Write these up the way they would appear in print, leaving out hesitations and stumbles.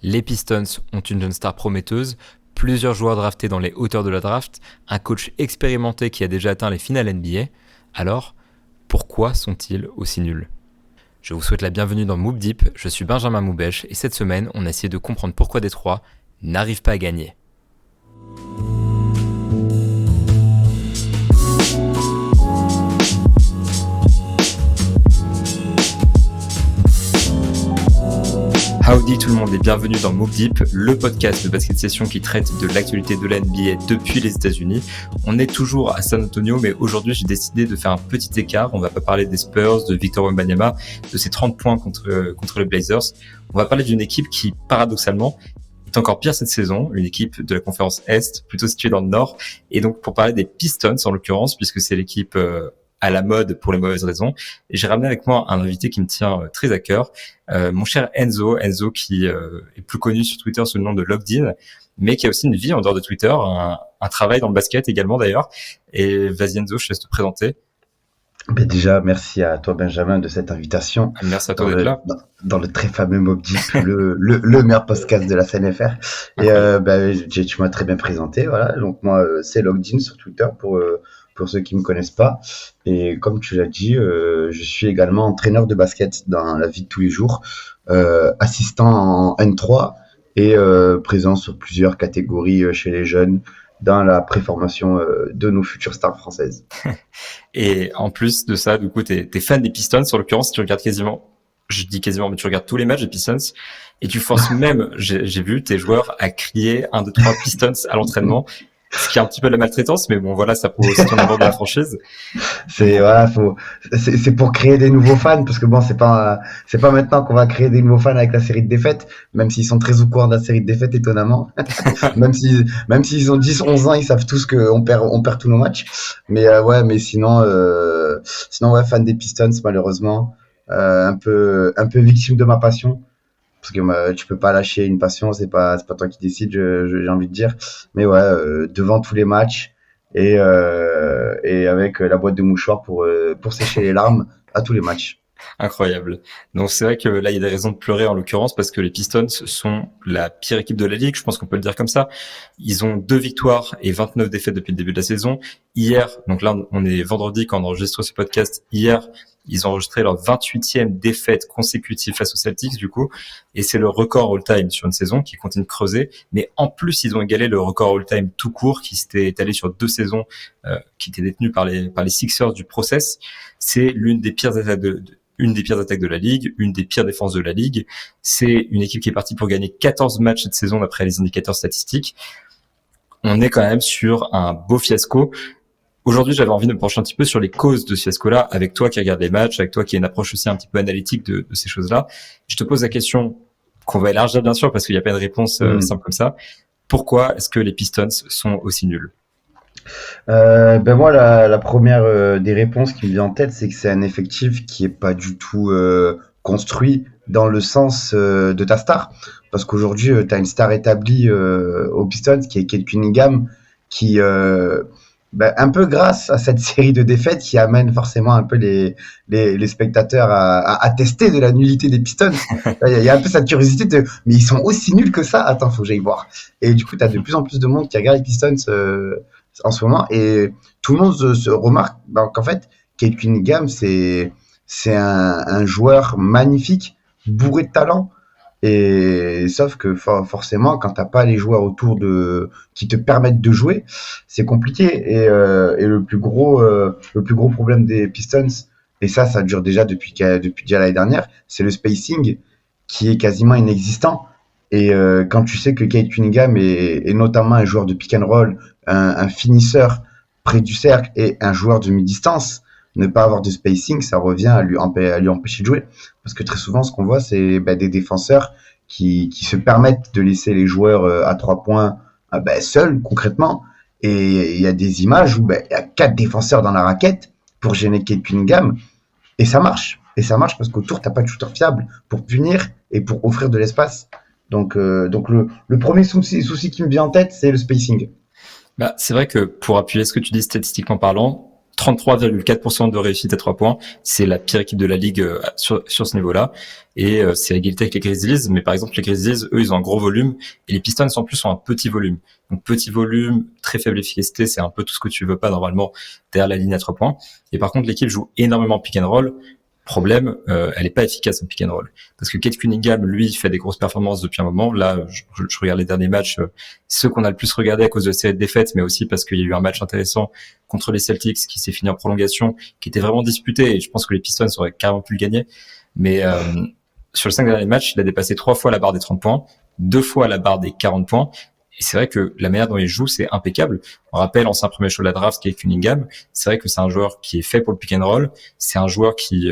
Les Pistons ont une jeune star prometteuse, plusieurs joueurs draftés dans les hauteurs de la draft, un coach expérimenté qui a déjà atteint les finales NBA. Alors, pourquoi sont-ils aussi nuls ? Je vous souhaite la bienvenue dans Moop Deep, je suis Benjamin Moubèche et cette semaine, on a essayé de comprendre pourquoi Détroit n'arrive pas à gagner. Howdy tout le monde et bienvenue dans Moop Deep, le podcast de basket session qui traite de l'actualité de la NBA depuis les États-Unis. On est toujours à San Antonio, mais aujourd'hui j'ai décidé de faire un petit écart. On va pas parler des Spurs, de Victor Wembanyama, de ses 30 points contre les Blazers. On va parler d'une équipe qui, paradoxalement, est encore pire cette saison, une équipe de la conférence Est, plutôt située dans le Nord. Et donc pour parler des Pistons en l'occurrence, puisque c'est l'équipe à la mode pour les mauvaises raisons. Et j'ai ramené avec moi un invité qui me tient très à cœur, mon cher Enzo qui est plus connu sur Twitter sous le nom de Logged In, mais qui a aussi une vie en dehors de Twitter, un travail dans le basket également d'ailleurs. Et vas-y Enzo, je te laisse te présenter. Ben déjà, merci à toi Benjamin de cette invitation. Merci à toi d'être là. Dans le très fameux Moop Deep, le meilleur podcast de la CNFR. Et tu m'as très bien présenté, voilà. Donc moi, c'est Logged In sur Twitter pour ceux qui me connaissent pas. Et comme tu l'as dit, je suis également entraîneur de basket dans la vie de tous les jours, assistant en N3 et présent sur plusieurs catégories chez les jeunes dans la préformation de nos futures stars françaises. Et en plus de ça, du coup, t'es fan des Pistons. En l'occurrence, tu regardes mais tu regardes tous les matchs des Pistons et tu forces même, j'ai vu tes joueurs à crier 1, 2, 3 Pistons à l'entraînement. Ce qui est un petit peu de la maltraitance, mais bon, voilà, ça prouve aussi ton amour de la franchise. C'est pour créer des nouveaux fans, parce que bon, c'est pas maintenant qu'on va créer des nouveaux fans avec la série de défaites, même s'ils sont très au courant de la série de défaites, étonnamment. même s'ils ont 10, 11 ans, ils savent tous qu'on perd tous nos matchs. Mais sinon, fan des Pistons, malheureusement, un peu victime de ma passion. Parce que tu peux pas lâcher une passion, c'est pas toi qui décides, j'ai envie de dire. Mais devant tous les matchs et avec la boîte de mouchoirs pour sécher les larmes à tous les matchs. Incroyable. Donc c'est vrai que là il y a des raisons de pleurer en l'occurrence parce que les Pistons sont la pire équipe de la ligue, je pense qu'on peut le dire comme ça. Ils ont 2 victoires et 29 défaites depuis le début de la saison. Hier, donc là on est vendredi quand on enregistre ce podcast, hier ils ont enregistré leur 28e défaite consécutive face aux Celtics du coup, et c'est le record all-time sur une saison qui continue de creuser, mais en plus ils ont égalé le record all-time tout court qui s'était étalé sur 2 saisons, qui était détenu par les Sixers du process. C'est l'une des pires attaques de la ligue, une des pires défenses de la ligue. C'est une équipe qui est partie pour gagner 14 matchs cette saison d'après les indicateurs statistiques. On est quand même sur un beau fiasco. Aujourd'hui, j'avais envie de me pencher un petit peu sur les causes de ce fiasco-là, avec toi qui regarde les matchs, avec toi qui a une approche aussi un petit peu analytique de ces choses-là. Je te pose la question qu'on va élargir bien sûr parce qu'il n'y a pas de réponse simple comme ça. Pourquoi est-ce que les Pistons sont aussi nuls ? Moi, la première des réponses qui me vient en tête, c'est que c'est un effectif qui est pas du tout construit dans le sens de ta star. Parce qu'aujourd'hui, tu as une star établie aux Pistons qui est Cade Cunningham, qui un peu grâce à cette série de défaites qui amène forcément un peu les spectateurs à attester de la nullité des Pistons. Il y a un peu cette curiosité mais ils sont aussi nuls que ça, attends, faut que j'aille voir. Et du coup, tu as de plus en plus de monde qui regarde les Pistons en ce moment, et tout le monde se remarque qu'en fait, Cade Cunningham, c'est un joueur magnifique, bourré de talent. Et sauf que forcément, quand t'as pas les joueurs autour qui te permettent de jouer, c'est compliqué. Et le plus gros problème des Pistons, et ça dure déjà depuis déjà l'année dernière, c'est le spacing qui est quasiment inexistant. Et quand tu sais que Cade Cunningham est notamment un joueur de pick and roll, un finisseur près du cercle et un joueur de mi-distance, ne pas avoir de spacing, ça revient à lui empêcher de jouer. Parce que très souvent, ce qu'on voit, c'est des défenseurs qui se permettent de laisser les joueurs à 3 points seuls, concrètement. Et il y a des images où il y a 4 défenseurs dans la raquette pour gêner Cade Cunningham. Et ça marche. Et ça marche parce qu'autour, t'as pas de shooter fiable pour punir et pour offrir de l'espace. Donc le premier souci qui me vient en tête, c'est le spacing. C'est vrai que pour appuyer ce que tu dis statistiquement parlant, 33,4% de réussite à 3 points. C'est la pire équipe de la ligue sur ce niveau-là. Et c'est à égalité avec les Grizzlies. Mais par exemple, les Grizzlies, eux, ils ont un gros volume. Et les Pistons, en plus, ont un petit volume. Donc, petit volume, très faible efficacité. C'est un peu tout ce que tu veux pas, normalement, derrière la ligne à 3 points. Et par contre, l'équipe joue énormément pick and roll. Problème, elle est pas efficace en pick and roll. Parce que Kate Cunningham, lui, fait des grosses performances depuis un moment. Là, je regarde les derniers matchs, ceux qu'on a le plus regardé à cause de la série de défaites, mais aussi parce qu'il y a eu un match intéressant contre les Celtics qui s'est fini en prolongation, qui était vraiment disputé, et je pense que les Pistons auraient carrément pu le gagner. Mais sur les 5 derniers matchs, il a dépassé 3 fois la barre des 30 points, 2 fois la barre des 40 points. Et c'est vrai que la manière dont il joue, c'est impeccable. On rappelle, ancien premier choix de la draft, Kate Cunningham. C'est vrai que c'est un joueur qui est fait pour le pick and roll. C'est un joueur qui,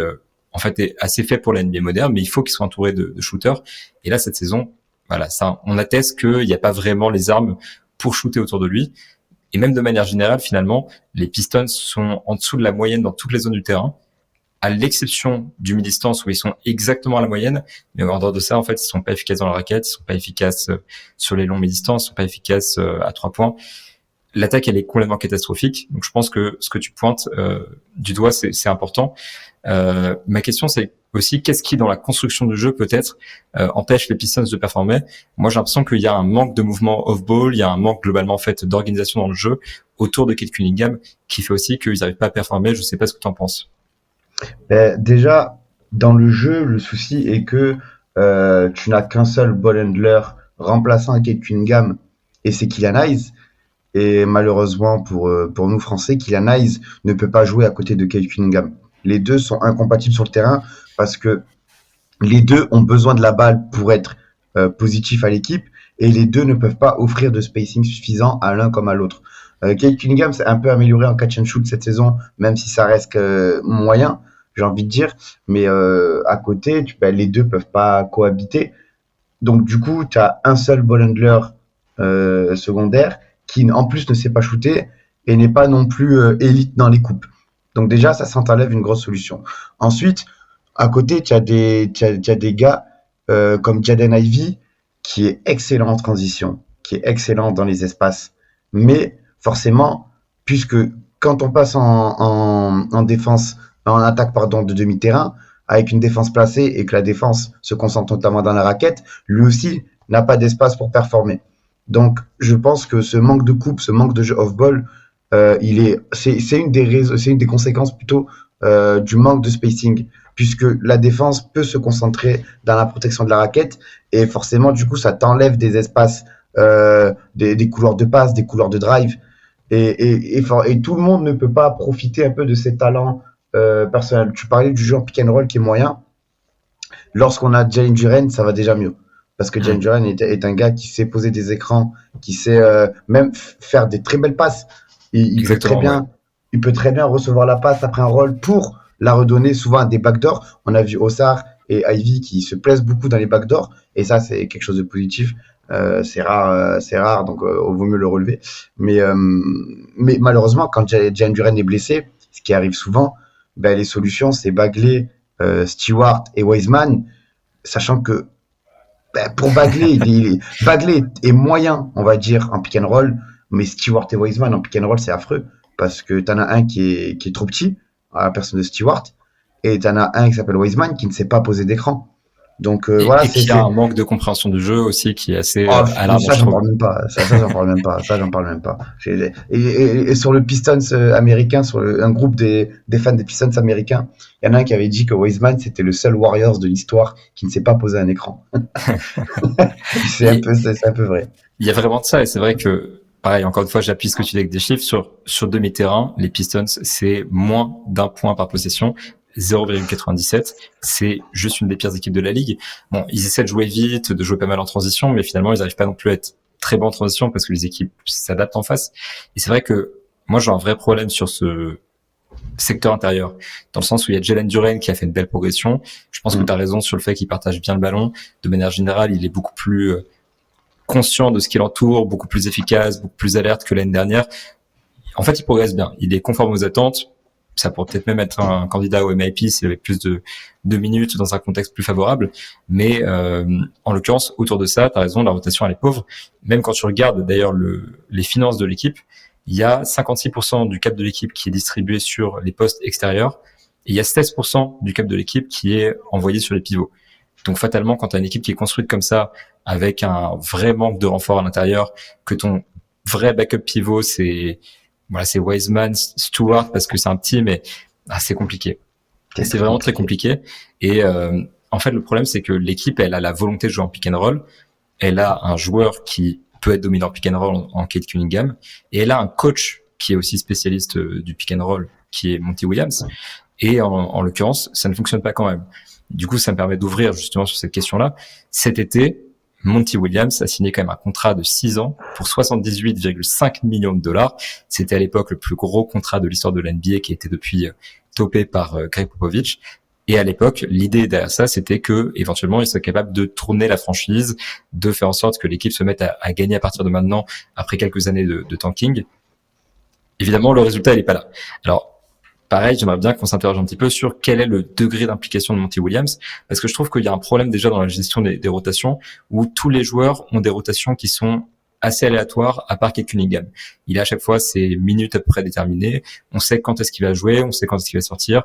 en fait, est assez fait pour la NBA moderne, mais il faut qu'il soit entouré de shooters. Et là, cette saison, voilà, ça, on atteste qu'il n'y a pas vraiment les armes pour shooter autour de lui. Et même de manière générale, finalement, les Pistons sont en dessous de la moyenne dans toutes les zones du terrain, à l'exception du mi-distance où ils sont exactement à la moyenne. Mais en dehors de ça, en fait, ils sont pas efficaces dans la raquette, ils sont pas efficaces sur les longues mi-distances, ils sont pas efficaces à 3 points. L'attaque, elle est complètement catastrophique. Donc, je pense que ce que tu pointes du doigt, c'est important. Ma question, c'est aussi qu'est-ce qui, dans la construction du jeu, peut-être, empêche les Pistons de performer. Moi, j'ai l'impression qu'il y a un manque de mouvement off-ball, il y a un manque globalement en fait d'organisation dans le jeu autour de Kate Cunningham, qui fait aussi qu'ils n'arrivent pas à performer. Je sais pas ce que tu en penses. Déjà, dans le jeu, le souci est que tu n'as qu'un seul ball handler remplaçant à Kate Cunningham, et c'est Killian Hayes. Et malheureusement pour nous Français, Killian Hayes ne peut pas jouer à côté de Kate Cunningham. Les deux sont incompatibles sur le terrain parce que les deux ont besoin de la balle pour être positifs à l'équipe, et les deux ne peuvent pas offrir de spacing suffisant à l'un comme à l'autre. Kate Cunningham s'est un peu amélioré en catch and shoot cette saison, même si ça reste moyen, j'ai envie de dire. Mais à côté, les deux peuvent pas cohabiter. Donc du coup, tu as un seul ball handler secondaire qui en plus ne sait pas shooter et n'est pas non plus élite dans les coupes. Donc déjà, ça s'enlève une grosse solution. Ensuite, à côté, tu as des gars comme Jaden Ivey qui est excellent en transition, qui est excellent dans les espaces. Mais forcément, puisque quand on passe en défense, en attaque pardon, de demi-terrain, avec une défense placée et que la défense se concentre notamment dans la raquette, lui aussi n'a pas d'espace pour performer. Donc, je pense que ce manque de coupe, ce manque de jeu off-ball, c'est une des conséquences plutôt du manque de spacing, puisque la défense peut se concentrer dans la protection de la raquette et forcément, du coup, ça t'enlève des espaces, des couloirs de passe, des couloirs de drive, et tout le monde ne peut pas profiter un peu de ses talents personnels. Tu parlais du jeu en pick and roll qui est moyen. Lorsqu'on a Jalen Duren, ça va déjà mieux. Parce que Jalen Duren est un gars qui sait poser des écrans, qui sait même faire des très belles passes. Il peut très bien recevoir la passe après un roll pour la redonner souvent à des backdoors. On a vu Ossar et Ivy qui se plaisent beaucoup dans les backdoors. Et ça, c'est quelque chose de positif. C'est rare, donc il vaut mieux le relever. Mais malheureusement, quand Jalen Duren est blessé, ce qui arrive souvent, les solutions, c'est Bagley, Stewart et Wiseman, sachant que pour Bagley, Bagley est moyen, on va dire, en pick and roll, mais Stewart et Wiseman en pick and roll, c'est affreux, parce que t'en as un qui est trop petit, à la personne de Stewart, et t'en as un qui s'appelle Wiseman qui ne sait pas poser d'écran. Donc voilà, et puis il y a un manque de compréhension du jeu aussi qui est assez alarmant. Ça, j'en parle même pas. Ça, j'en parle même pas. Et sur le Pistons américain, sur un groupe des fans des Pistons américains, il y en a un qui avait dit que Wiseman c'était le seul Warriors de l'histoire qui ne sait pas poser un écran. c'est un peu vrai. Il y a vraiment de ça, et c'est vrai que pareil, encore une fois, j'appuie ce que tu dis avec des chiffres sur demi-terrain, les Pistons, c'est moins d'1 point par possession. 0,97, c'est juste une des pires équipes de la ligue. Bon, ils essaient de jouer vite, de jouer pas mal en transition, mais finalement, ils n'arrivent pas non plus à être très bons en transition parce que les équipes s'adaptent en face. Et c'est vrai que moi, j'ai un vrai problème sur ce secteur intérieur, dans le sens où il y a Jalen Duren qui a fait une belle progression. Je pense que tu as raison sur le fait qu'il partage bien le ballon. De manière générale, il est beaucoup plus conscient de ce qui l'entoure, beaucoup plus efficace, beaucoup plus alerte que l'année dernière. En fait, il progresse bien. Il est conforme aux attentes. Ça pourrait peut-être même être un candidat au MIP s'il avait plus de minutes dans un contexte plus favorable. Mais en l'occurrence, autour de ça, tu as raison, la rotation elle est pauvre. Même quand tu regardes d'ailleurs les finances de l'équipe, il y a 56% du cap de l'équipe qui est distribué sur les postes extérieurs, et il y a 16% du cap de l'équipe qui est envoyé sur les pivots. Donc fatalement, quand tu as une équipe qui est construite comme ça, avec un vrai manque de renfort à l'intérieur, que ton vrai backup pivot, c'est Wiseman, Stewart, parce que c'est un petit, mais c'est compliqué. C'est vraiment très compliqué. Et en fait, le problème, c'est que l'équipe, elle a la volonté de jouer en pick and roll. Elle a un joueur qui peut être dominant pick and roll en Cade Cunningham, et elle a un coach qui est aussi spécialiste du pick and roll, qui est Monty Williams. Et en l'occurrence, ça ne fonctionne pas quand même. Du coup, ça me permet d'ouvrir justement sur cette question-là. Cet été, Monty Williams a signé quand même un contrat de 6 ans pour 78,5 millions de dollars. C'était à l'époque le plus gros contrat de l'histoire de l'NBA qui a été depuis topé par Greg Popovich. Et à l'époque, l'idée derrière ça, c'était que éventuellement, il soit capable de tourner la franchise, de faire en sorte que l'équipe se mette à gagner à partir de maintenant, après quelques années de tanking. Évidemment, le résultat, il n'est pas là. Alors, pareil, j'aimerais bien qu'on s'interroge un petit peu sur quel est le degré d'implication de Monty Williams, parce que je trouve qu'il y a un problème déjà dans la gestion des rotations, où tous les joueurs ont des rotations qui sont assez aléatoires, à part Cade Cunningham. Il a à chaque fois ses minutes à peu près déterminées, on sait quand est-ce qu'il va jouer, on sait quand est-ce qu'il va sortir.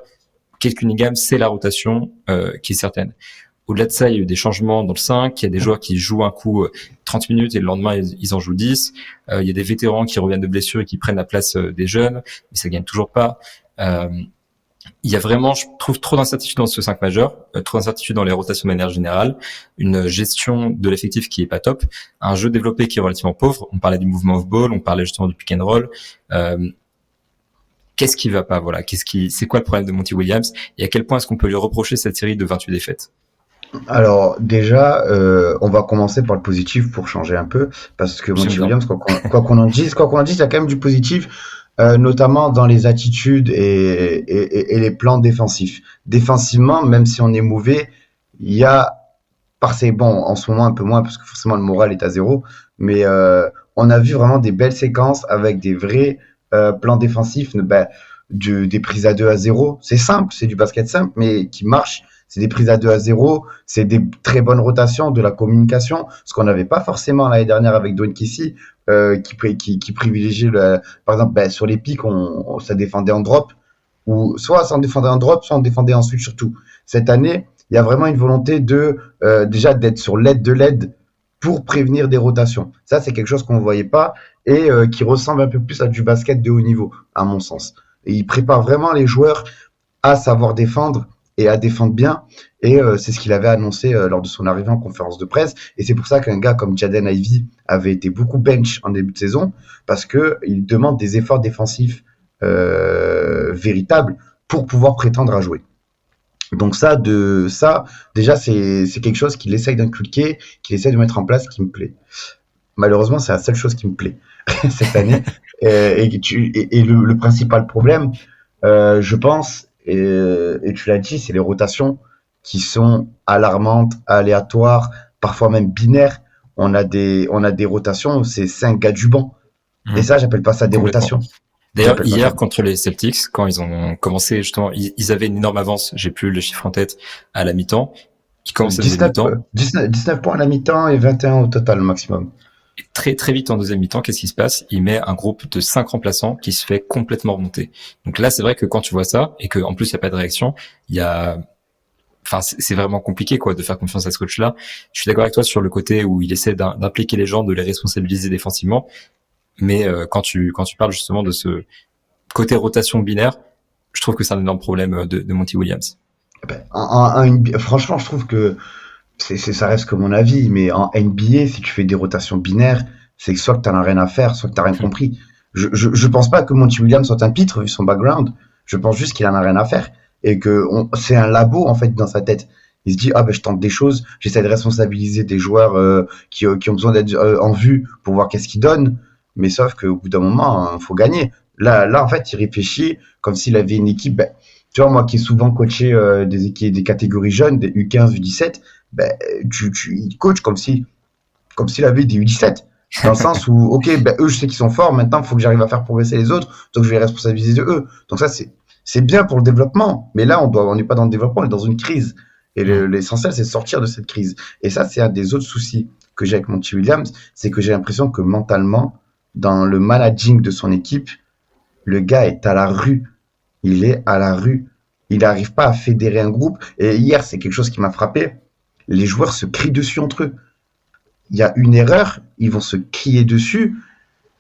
Cade Cunningham, c'est la rotation qui est certaine. Au-delà de ça, il y a eu des changements dans le 5, il y a des joueurs qui jouent un coup 30 minutes et le lendemain, ils en jouent 10. Il y a des vétérans qui reviennent de blessures et qui prennent la place des jeunes, mais ça gagne toujours pas. Il y a vraiment, je trouve, trop d'incertitudes dans ce 5 majeur, trop d'incertitudes dans les rotations de manière générale, une gestion de l'effectif qui est pas top, un jeu développé qui est relativement pauvre. On parlait du mouvement off ball, on parlait justement du pick and roll. Qu'est-ce qui va pas, voilà? C'est quoi le problème de Monty Williams? Et à quel point est-ce qu'on peut lui reprocher cette série de 28 défaites? Alors déjà, on va commencer par le positif pour changer un peu, parce que Monty Williams, quoi qu'on en dise, il y a quand même du positif, notamment dans les attitudes et les plans défensifs. Défensivement, même si on est mauvais, il y a, en ce moment un peu moins, parce que forcément le moral est à zéro, mais on a vu vraiment des belles séquences avec des vrais plans défensifs, des prises à 2 à 0. C'est simple, c'est du basket simple, mais qui marche. C'est des prises à 2 à 0, c'est des très bonnes rotations, de la communication, ce qu'on n'avait pas forcément l'année dernière avec Dwayne Casey, qui privilégiait, par exemple, sur les pics, ça défendait en drop, ou soit on défendait en drop, soit on défendait en switch surtout. Cette année, il y a vraiment une volonté déjà d'être sur l'aide de l'aide pour prévenir des rotations. Ça, c'est quelque chose qu'on ne voyait pas et qui ressemble un peu plus à du basket de haut niveau, à mon sens. Et il prépare vraiment les joueurs à savoir défendre et à défendre bien, et c'est ce qu'il avait annoncé lors de son arrivée en conférence de presse, et c'est pour ça qu'un gars comme Jaden Ivey avait été beaucoup bench en début de saison, parce que il demande des efforts défensifs véritables pour pouvoir prétendre à jouer. Donc ça, déjà c'est quelque chose qu'il essaye d'inculquer, qu'il essaye de mettre en place, qui me plaît. Malheureusement, c'est la seule chose qui me plaît cette année, et le principal problème, je pense, et tu l'as dit, c'est les rotations qui sont alarmantes, aléatoires, parfois même binaires. On a des rotations où c'est 5 gars du banc. Et ça, j'appelle pas ça des rotations. D'ailleurs, hier, contre les Celtics, quand ils ont commencé, justement, ils avaient une énorme avance, j'ai plus le chiffre en tête, à la mi-temps. Ils commençaient à la mi-temps. 19 points à la mi-temps et 21 au total, le maximum. Et très très vite en deuxième mi-temps, qu'est-ce qui se passe? Il met un groupe de 5 remplaçants qui se fait complètement remonter. Donc là, c'est vrai que quand tu vois ça et que en plus il y a pas de réaction, c'est vraiment compliqué de faire confiance à ce coach-là. Je suis d'accord avec toi sur le côté où il essaie d'impliquer les gens, de les responsabiliser défensivement, mais quand tu parles justement de ce côté rotation binaire, je trouve que c'est un énorme problème de Monty Williams. Franchement, je trouve que ça reste que mon avis, mais en NBA, si tu fais des rotations binaires, c'est que soit que t'en as rien à faire, soit que t'as rien compris. Je pense pas que Monty Williams soit un pitre vu son background. Je pense juste qu'il en a rien à faire et que c'est un labo en fait dans sa tête. Il se dit je tente des choses, j'essaie de responsabiliser des joueurs qui ont besoin d'être en vue pour voir qu'est-ce qu'ils donnent. Mais sauf qu'au bout d'un moment, faut gagner. Là en fait, il réfléchit comme s'il avait une équipe. Tu vois, moi qui ai souvent coaché des catégories jeunes, des U15, U17. Il coach comme s'il avait des U17, dans le sens où eux je sais qu'ils sont forts, maintenant il faut que j'arrive à faire progresser les autres, donc je vais les responsabiliser de eux. Donc ça c'est bien pour le développement, mais là on n'est pas dans le développement, on est dans une crise, et l'essentiel c'est de sortir de cette crise. Et ça c'est un des autres soucis que j'ai avec Monty Williams, c'est que j'ai l'impression que mentalement dans le managing de son équipe, le gars est à la rue. Il est à la rue. Il n'arrive pas à fédérer un groupe. Et hier, c'est quelque chose qui m'a frappé. Les joueurs se crient dessus entre eux. Il y a une erreur, ils vont se crier dessus,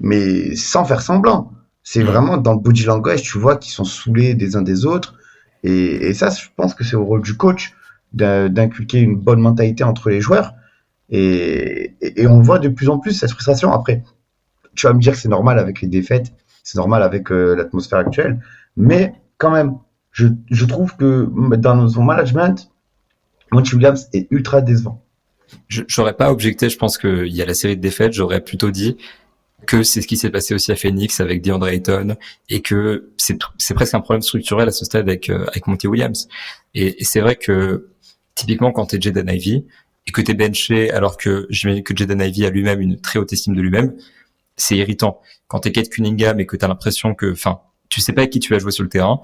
mais sans faire semblant. C'est vraiment dans le body language, tu vois, qu'ils sont saoulés des uns des autres. Et ça, je pense que c'est au rôle du coach d'inculquer une bonne mentalité entre les joueurs. Et on voit de plus en plus cette frustration. Après, tu vas me dire que c'est normal avec les défaites, c'est normal avec l'atmosphère actuelle, mais quand même, je trouve que dans son management, Monty Williams est ultra décevant. J'aurais pas objecté, je pense qu'il y a la série de défaites, j'aurais plutôt dit que c'est ce qui s'est passé aussi à Phoenix avec DeAndre Ayton et que c'est presque un problème structurel à ce stade avec Monty Williams. Et c'est vrai que typiquement quand t'es Jaden Ivey et que t'es benché alors que j'imagine que Jaden Ivey a lui-même une très haute estime de lui-même, c'est irritant. Quand t'es Kate Cunningham et que t'as l'impression que, tu sais pas avec qui tu vas jouer sur le terrain,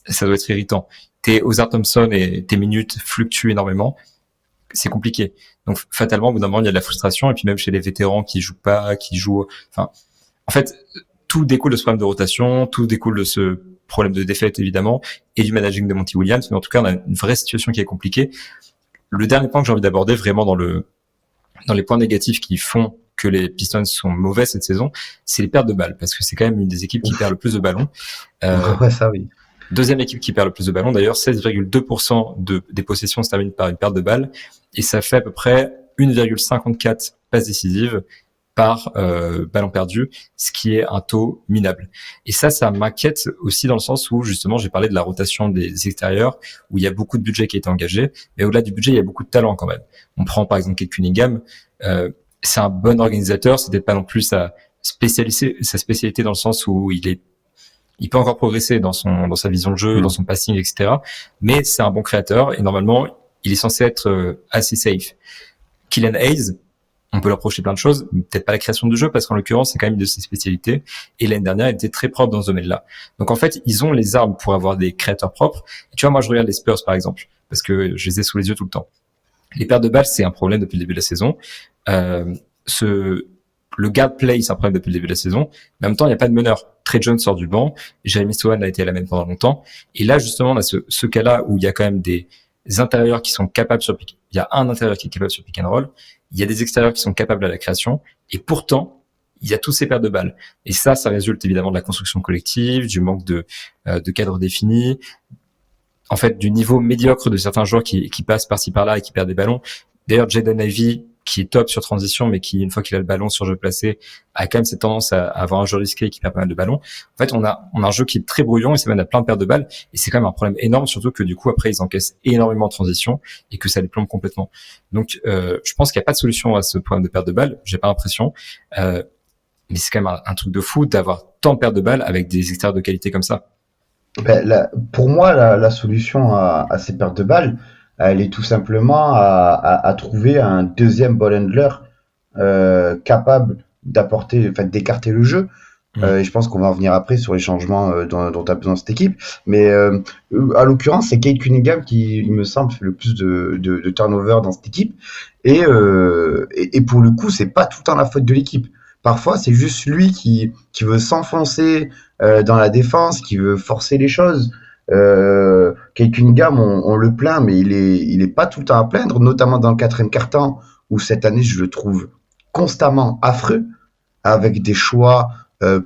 ça doit être irritant. T'es Ozar Thompson et tes minutes fluctuent énormément, c'est compliqué. Donc fatalement, au bout d'un moment, il y a de la frustration, et puis même chez les vétérans qui jouent pas, en fait, tout découle de ce problème de rotation, tout découle de ce problème de défaite évidemment, et du managing de Monty Williams. Mais en tout cas, on a une vraie situation qui est compliquée. Le dernier point que j'ai envie d'aborder vraiment dans les points négatifs qui font que les Pistons sont mauvais cette saison, c'est les pertes de balles, parce que c'est quand même une des équipes qui perd le plus de ballons. Ouais, ça oui. Deuxième équipe qui perd le plus de ballons, d'ailleurs, 16,2% des possessions se terminent par une perte de balles, et ça fait à peu près 1,54 passes décisives par ballon perdu, ce qui est un taux minable. Et ça m'inquiète aussi dans le sens où, justement, j'ai parlé de la rotation des extérieurs, où il y a beaucoup de budget qui a été engagé, mais au-delà du budget, il y a beaucoup de talent quand même. On prend par exemple Kate Cunningham, c'est un bon organisateur, c'est peut-être pas non plus sa spécialité dans le sens où il peut encore progresser dans sa vision de jeu, dans son passing, etc. Mais c'est un bon créateur et normalement, il est censé être assez safe. Killian Hayes, on peut leur reprocher plein de choses, mais peut-être pas la création de jeu parce qu'en l'occurrence, c'est quand même une de ses spécialités. Et l'année dernière, il était très propre dans ce domaine-là. Donc en fait, ils ont les armes pour avoir des créateurs propres. Et tu vois, moi, je regarde les Spurs, par exemple, parce que je les ai sous les yeux tout le temps. Les pertes de balles, c'est un problème depuis le début de la saison. Le guard play, c'est un problème depuis le début de la saison. Mais en même temps, il n'y a pas de meneur. Trey Jones sort du banc. Jeremy Sohan a été à la même pendant longtemps. Et là, justement, on a ce cas-là où il y a quand même des intérieurs qui sont capables sur pick. Il y a un intérieur qui est capable sur pick and roll. Il y a des extérieurs qui sont capables à la création. Et pourtant, il y a tous ces pertes de balles. Et ça résulte évidemment de la construction collective, du manque de cadre défini. En fait, du niveau médiocre de certains joueurs qui passent par-ci par-là et qui perdent des ballons. D'ailleurs, Jaden Ivey, qui est top sur transition, mais qui, une fois qu'il a le ballon sur jeu placé, a quand même cette tendance à avoir un jeu risqué qui perd pas mal de ballons. En fait, on a un jeu qui est très brouillon et ça mène à plein de pertes de balles. Et c'est quand même un problème énorme, surtout que du coup, après, ils encaissent énormément de transition et que ça les plombe complètement. Donc, je pense qu'il n'y a pas de solution à ce problème de perte de balles. J'ai pas l'impression. Mais c'est quand même un truc de fou d'avoir tant de pertes de balles avec des extérieurs de qualité comme ça. Pour moi, la solution à ces pertes de balles, elle est tout simplement à trouver un deuxième ball handler capable d'écarter le jeu. Et je pense qu'on va en venir après sur les changements dont a besoin cette équipe. Mais à l'occurrence, c'est Kate Cunningham qui, il me semble, fait le plus de turnover dans cette équipe. Et pour le coup, c'est pas tout le temps la faute de l'équipe. Parfois, c'est juste lui qui veut s'enfoncer dans la défense, qui veut forcer les choses. Kate Cunningham, on le plaint, mais il est pas tout le temps à plaindre, notamment dans le quatrième quart-temps, où cette année, je le trouve constamment affreux, avec des choix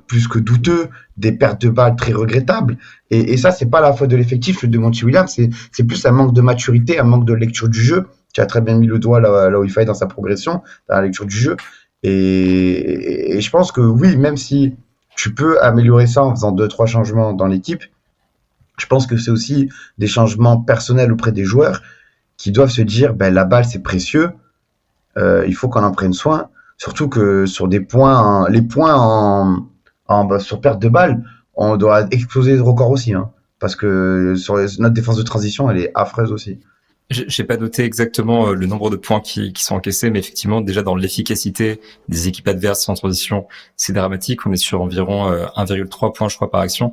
plus que douteux, des pertes de balles très regrettables. Et ça, c'est pas la faute de l'effectif de Monty Williams, c'est plus un manque de maturité, un manque de lecture du jeu. Tu as très bien mis le doigt là où il fallait dans sa progression, dans la lecture du jeu. Et je pense que oui, même si tu peux améliorer ça en faisant 2-3 changements dans l'équipe, je pense que c'est aussi des changements personnels auprès des joueurs qui doivent se dire, la balle c'est précieux, il faut qu'on en prenne soin. Surtout que sur des points, les points sur perte de balle, on doit exploser le record aussi, hein, parce que notre défense de transition, elle est affreuse aussi. J'ai pas noté exactement le nombre de points qui sont encaissés, mais effectivement, déjà dans l'efficacité des équipes adverses en transition, c'est dramatique. On est sur environ 1,3 points, je crois, par action.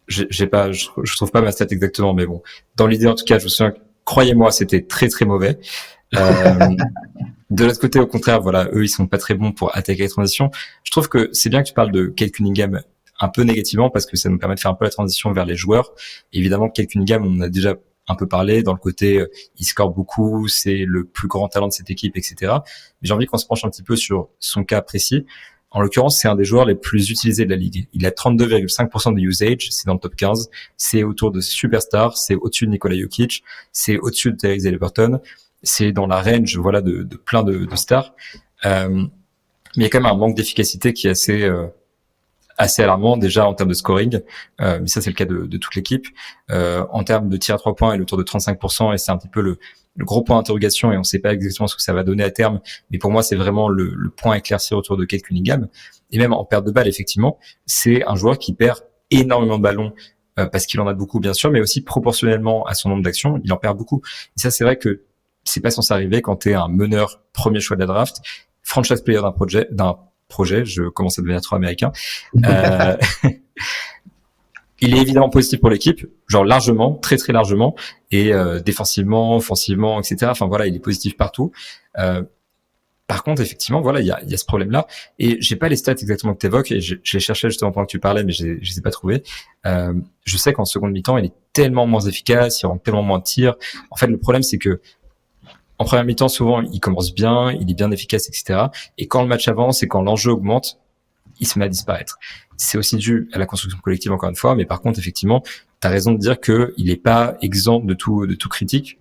Je trouve pas ma stat exactement, mais bon. Dans l'idée, en tout cas, je me souviens, croyez-moi, c'était très très mauvais. De l'autre côté, au contraire, voilà, eux, ils sont pas très bons pour attaquer les transitions. Je trouve que c'est bien que tu parles de Kate Cunningham un peu négativement parce que ça nous permet de faire un peu la transition vers les joueurs. Évidemment, Kate Cunningham, on en a déjà un peu parlé dans le côté, il score beaucoup, c'est le plus grand talent de cette équipe, etc. Mais j'ai envie qu'on se penche un petit peu sur son cas précis. En l'occurrence, c'est un des joueurs les plus utilisés de la ligue. Il a 32,5% de usage, c'est dans le top 15. C'est autour de superstars, c'est au-dessus de Nikola Jokic, c'est au-dessus de Tyrese Haliburton. C'est dans la range, voilà, de plein de stars. Mais il y a quand même un manque d'efficacité qui est assez alarmant déjà en termes de scoring. Mais ça, c'est le cas de toute l'équipe. En termes de tir à 3 points, il est autour de 35%, et c'est un petit peu le gros point d'interrogation, et on ne sait pas exactement ce que ça va donner à terme. Mais pour moi, c'est vraiment le point à éclaircir autour de Kate Cunningham. Et même en perte de balle, effectivement, c'est un joueur qui perd énormément de ballons, parce qu'il en a beaucoup, bien sûr, mais aussi proportionnellement à son nombre d'actions, il en perd beaucoup. Et ça, c'est vrai que c'est pas censé arriver quand t'es un meneur premier choix de la draft, franchise player d'un projet, je commence à devenir trop américain. Il est évidemment positif pour l'équipe, genre largement, très très largement, et défensivement, offensivement, etc. Enfin voilà, il est positif partout. Par contre, effectivement, voilà, il y a ce problème-là, et j'ai pas les stats exactement que t'évoques, et je les cherchais justement pendant que tu parlais, mais je les ai pas trouvés. Je sais qu'en seconde mi-temps, il est tellement moins efficace, il rentre tellement moins de tirs. En fait, le problème, c'est que en première mi-temps, souvent, il commence bien, il est bien efficace, etc. Et quand le match avance et quand l'enjeu augmente, il se met à disparaître. C'est aussi dû à la construction collective, encore une fois, mais par contre, effectivement, t'as raison de dire que il est pas exempt de toute critique.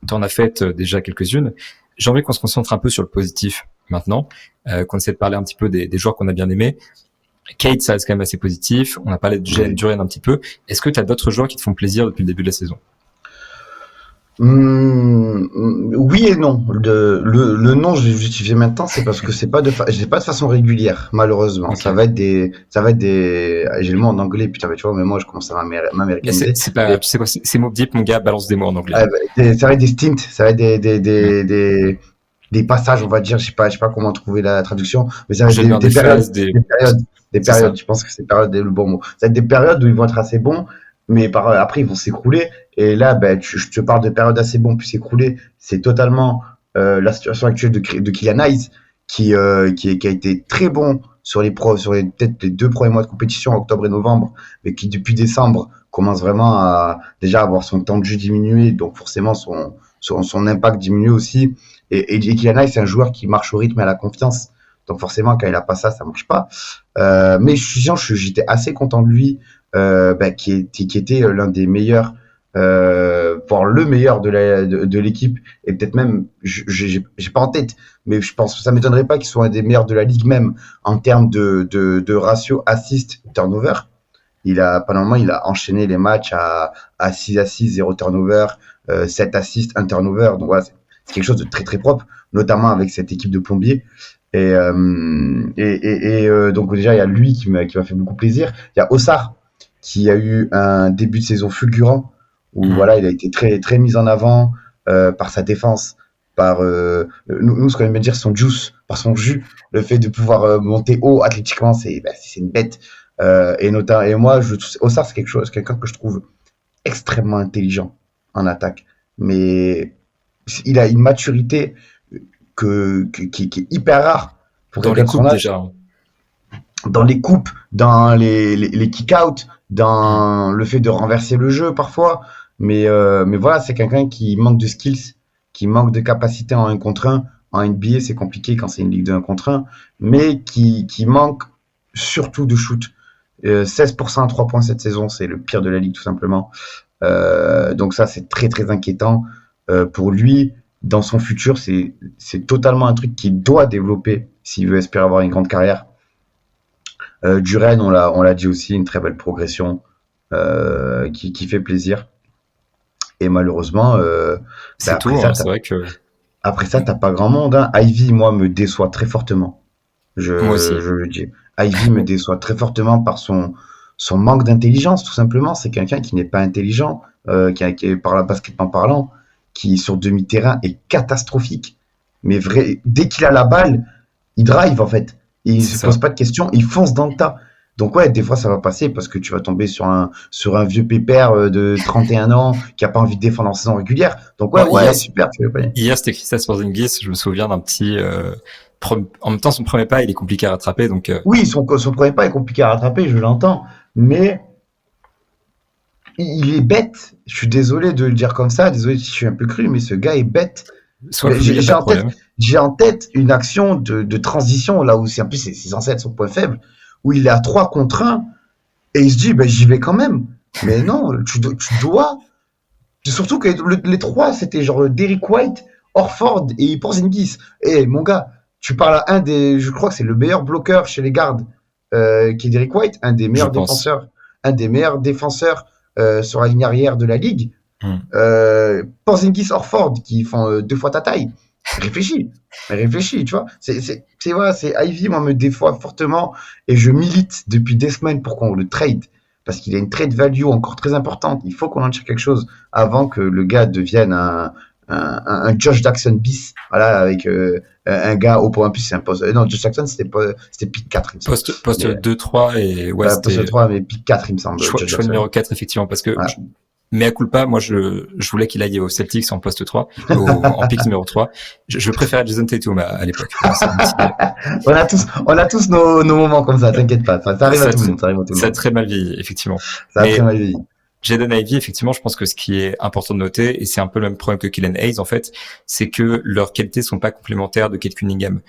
T'en as fait déjà quelques-unes. J'ai envie qu'on se concentre un peu sur le positif maintenant, qu'on essaie de parler un petit peu des joueurs qu'on a bien aimés. Kate, ça reste quand même assez positif. On a parlé de Jalen Duren un petit peu. Est-ce que t'as d'autres joueurs qui te font plaisir depuis le début de la saison? Oui et non. Le non, je vais justifier maintenant, c'est parce que j'ai pas de façon régulière, malheureusement. Okay. Ça va être des, j'ai le mot en anglais, putain, mais tu vois, mais moi, je commence à m'américaniser. C'est pas grave, tu sais quoi, c'est Mob Deep, mon gars, balance des mots en anglais. Ça va être des stints, ça va être des passages, on va dire, je sais pas comment trouver la traduction, mais ça va être des périodes, je pense que c'est période est le bon mot. Ça va être des périodes où ils vont être assez bons, mais après, ils vont s'écrouler. Et là, ben, je te parle de période assez bon puis s'écrouler. C'est totalement la situation actuelle de Killian Hayes qui a été très bon sur peut-être les 2 premiers mois de compétition, octobre et novembre, mais qui depuis décembre commence vraiment à déjà avoir son temps de jeu diminué, donc forcément son impact diminue aussi. Et Killian Hayes, c'est un joueur qui marche au rythme et à la confiance. Donc forcément, quand il a pas ça, ça marche pas. Mais j'étais assez content de lui, qui était l'un des meilleurs, voire le meilleur de l'équipe, et peut-être même, j'ai pas en tête, mais je pense que ça m'étonnerait pas qu'il soit un des meilleurs de la ligue, même en termes de ratio assist turnover. Pendant un moment, il a enchaîné les matchs à 6 assists, 0 turnover, 7 assists, 1 turnover. Donc voilà, c'est quelque chose de très très propre, notamment avec cette équipe de plombiers. Et donc déjà, il y a lui qui m'a fait beaucoup plaisir. Il y a Ossar qui a eu un début de saison fulgurant, où voilà, il a été très très mis en avant par sa défense, par nous ce qu'on aime bien dire, son juice, par son jus, le fait de pouvoir monter haut athlétiquement, c'est une bête. Et moi, Ossar, c'est quelqu'un que je trouve extrêmement intelligent en attaque, mais il a une maturité qui est hyper rare pour dans les coupes déjà. Dans les coupes, dans les kick-out, dans le fait de renverser le jeu parfois, mais voilà, c'est quelqu'un qui manque de skills, qui manque de capacité en 1 contre 1. En NBA, c'est compliqué quand c'est une ligue de 1 contre 1, mais qui manque surtout de shoot. 16% à 3 points cette saison, c'est le pire de la ligue tout simplement. Donc ça, c'est très très inquiétant pour lui. Dans son futur, c'est totalement un truc qu'il doit développer s'il veut espérer avoir une grande carrière. Duren, on l'a dit aussi, une très belle progression qui fait plaisir. Et malheureusement, c'est tout. C'est vrai que après ça, t'as pas grand monde. Hein. Ivy, moi, me déçoit très fortement. Moi aussi. Je le dis. Ivy me déçoit très fortement par son manque d'intelligence, tout simplement. C'est quelqu'un qui n'est pas intelligent, qui par la basketball parlant, qui sur demi-terrain est catastrophique. Mais dès qu'il a la balle, il drive en fait. Il se pose pas de questions, il fonce dans le tas. Donc ouais, des fois ça va passer parce que tu vas tomber sur un vieux pépère de 31 ans qui a pas envie de défendre en saison régulière. Donc Bon, ouais, super, tu veux pas. hier c'était Kristaps Porzingis, je me souviens d'un petit en même temps son premier pas il est compliqué à rattraper donc Oui, son premier pas est compliqué à rattraper, je l'entends, mais il est bête. Je suis désolé de le dire comme ça, désolé si je suis un peu cru, mais ce gars est bête. soit il y a pas de problème. J'ai en tête une action de transition, là où c'est en plus c'est censé être son point faible, où il est à 3 contre 1, et il se dit, j'y vais quand même. Mais non, tu dois. Surtout que les trois, c'était genre Derrick White, Horford et Porzingis. Et mon gars, tu parles à je crois que c'est le meilleur bloqueur chez les gardes, qui est Derrick White, un des meilleurs défenseurs sur la ligne arrière de la ligue. Porzingis, Horford, qui font 2 fois ta taille. Réfléchis, tu vois. C'est Ivy, moi, me déçoit fortement et je milite depuis des semaines pour qu'on le trade parce qu'il a une trade value encore très importante. Il faut qu'on en tire quelque chose avant que le gars devienne un Josh Jackson bis. Voilà, avec un gars au point plus, c'est un poste. Non, Josh Jackson, c'était pick 4, il me semble. Poste 2-3 et ouais, poste 3, mais pick 4, il me semble. Choix numéro 4, effectivement, parce que voilà. Mais à culpa, moi, je voulais qu'il aille aux Celtics en poste 3, en pick numéro 3. Je préférais Jason Tatum à l'époque. On a tous nos moments comme ça, t'inquiète pas. Ça arrive à tout le monde, Ça a très mal vieilli, effectivement. Très mal vieilli. Jaden Ivey, effectivement, je pense que ce qui est important de noter, et c'est un peu le même problème que Killian Hayes, en fait, c'est que leurs qualités sont pas complémentaires de Cade Cunningham.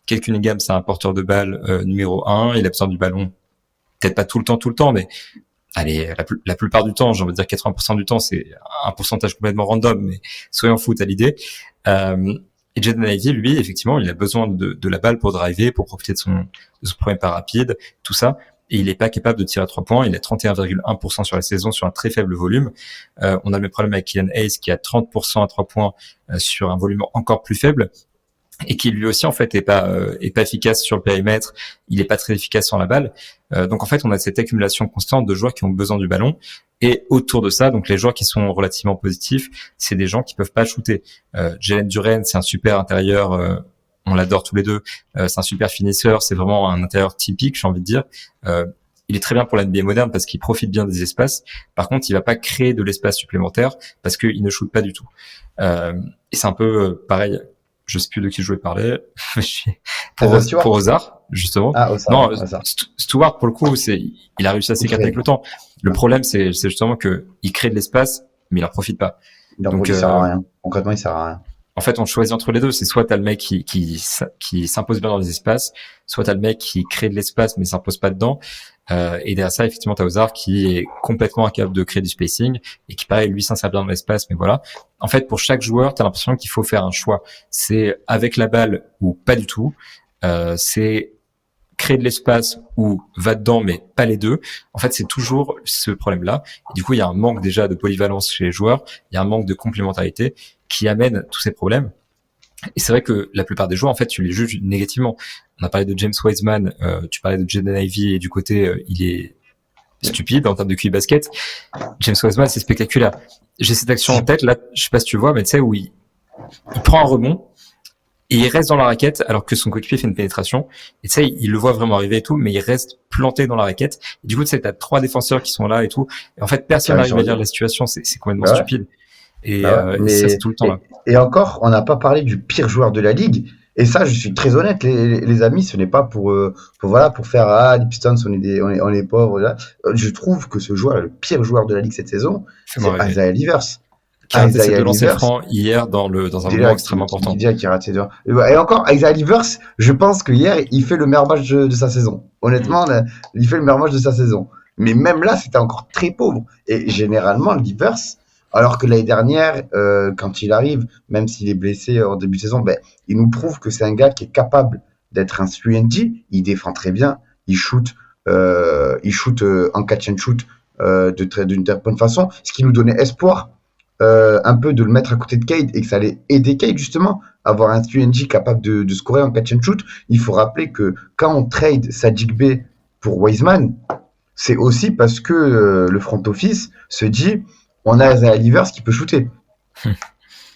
Cade Cunningham, c'est un porteur de balle numéro 1, il a besoin du ballon. Peut-être pas tout le temps, mais allez, la plupart du temps, j'ai envie de dire 80% du temps, c'est un pourcentage complètement random, mais soyons fous à l'idée. Et Jaden Ivey, lui, effectivement, il a besoin de la balle pour driver, pour profiter de son premier pas rapide, tout ça. Et il est pas capable de tirer à 3 points. Il est 31,1% sur la saison, sur un très faible volume. On a le même problème avec Killian Hayes, qui a 30% à 3 points sur un volume encore plus faible. Et qui lui aussi en fait est pas efficace sur le périmètre, il est pas très efficace sur la balle. Donc en fait on a cette accumulation constante de joueurs qui ont besoin du ballon et autour de ça donc les joueurs qui sont relativement positifs, c'est des gens qui peuvent pas shooter. Jalen Duren, c'est un super intérieur, on l'adore tous les deux. C'est un super finisseur, c'est vraiment un intérieur typique, j'ai envie de dire. Il est très bien pour la NBA moderne parce qu'il profite bien des espaces. Par contre, il va pas créer de l'espace supplémentaire parce qu'il ne shoot pas du tout. Et c'est un peu pareil. Je sais plus de qui je voulais parler. pour Ozar, justement. Non, Stewart, pour le coup, il a réussi à s'écarter avec le temps. Le problème, c'est justement que il crée de l'espace, mais il en profite pas. Donc, il sert à rien. Concrètement, il sert à rien. En fait, on choisit entre les deux. C'est soit t'as le mec qui s'impose bien dans les espaces, soit t'as le mec qui crée de l'espace, mais s'impose pas dedans. Et derrière ça, effectivement, t'as Ozar qui est complètement incapable de créer du spacing et qui, pareil, lui, s'insère bien dans l'espace, mais voilà. En fait, pour chaque joueur, t'as l'impression qu'il faut faire un choix. C'est avec la balle ou pas du tout. C'est créer de l'espace ou va dedans, mais pas les deux. En fait, c'est toujours ce problème-là. Et du coup, il y a un manque déjà de polyvalence chez les joueurs. Il y a un manque de complémentarité qui amène tous ces problèmes. Et c'est vrai que la plupart des joueurs, en fait, tu les juges négativement. On a parlé de James Wiseman, tu parlais de Jaden Ivey, et du côté, il est stupide en termes de QI basket. James Wiseman, c'est spectaculaire. J'ai cette action en tête, là, je sais pas si tu vois, mais tu sais, où il prend un rebond, et il reste dans la raquette, alors que son coéquipier fait une pénétration. Et tu sais, il le voit vraiment arriver et tout, mais il reste planté dans la raquette. Et du coup, tu sais, t'as 3 défenseurs qui sont là et tout. Et en fait, personne n'arrive à lire la situation, c'est complètement stupide. Et, et ça, c'est tout le temps là. Et encore, on n'a pas parlé du pire joueur de la ligue. Et ça, je suis très honnête, les amis, ce n'est pas pour faire les Pistons, on est pauvres. Là. Je trouve que ce joueur est le pire joueur de la ligue cette saison, c'est Isaiah Livers. Qui a raté de lancer franc hier dans un moment extrêmement important. Qui a raté de... Et encore, Isaiah Livers, je pense que hier, il fait le meilleur match de sa saison. Honnêtement, il fait le meilleur match de sa saison. Mais même là, c'était encore très pauvre. Et généralement, Livers, alors que l'année dernière, quand il arrive, même s'il est blessé en début de saison, il nous prouve que c'est un gars qui est capable d'être un 3&D. Il défend très bien, il shoot en catch and shoot d'une très bonne façon, ce qui nous donnait espoir un peu de le mettre à côté de Cade et que ça allait aider Cade justement, avoir un 3&D capable de scorer en catch and shoot. Il faut rappeler que quand on trade Saddiq Bey pour Wiseman, c'est aussi parce que le front office se dit on a Isaiah Livers qui peut shooter.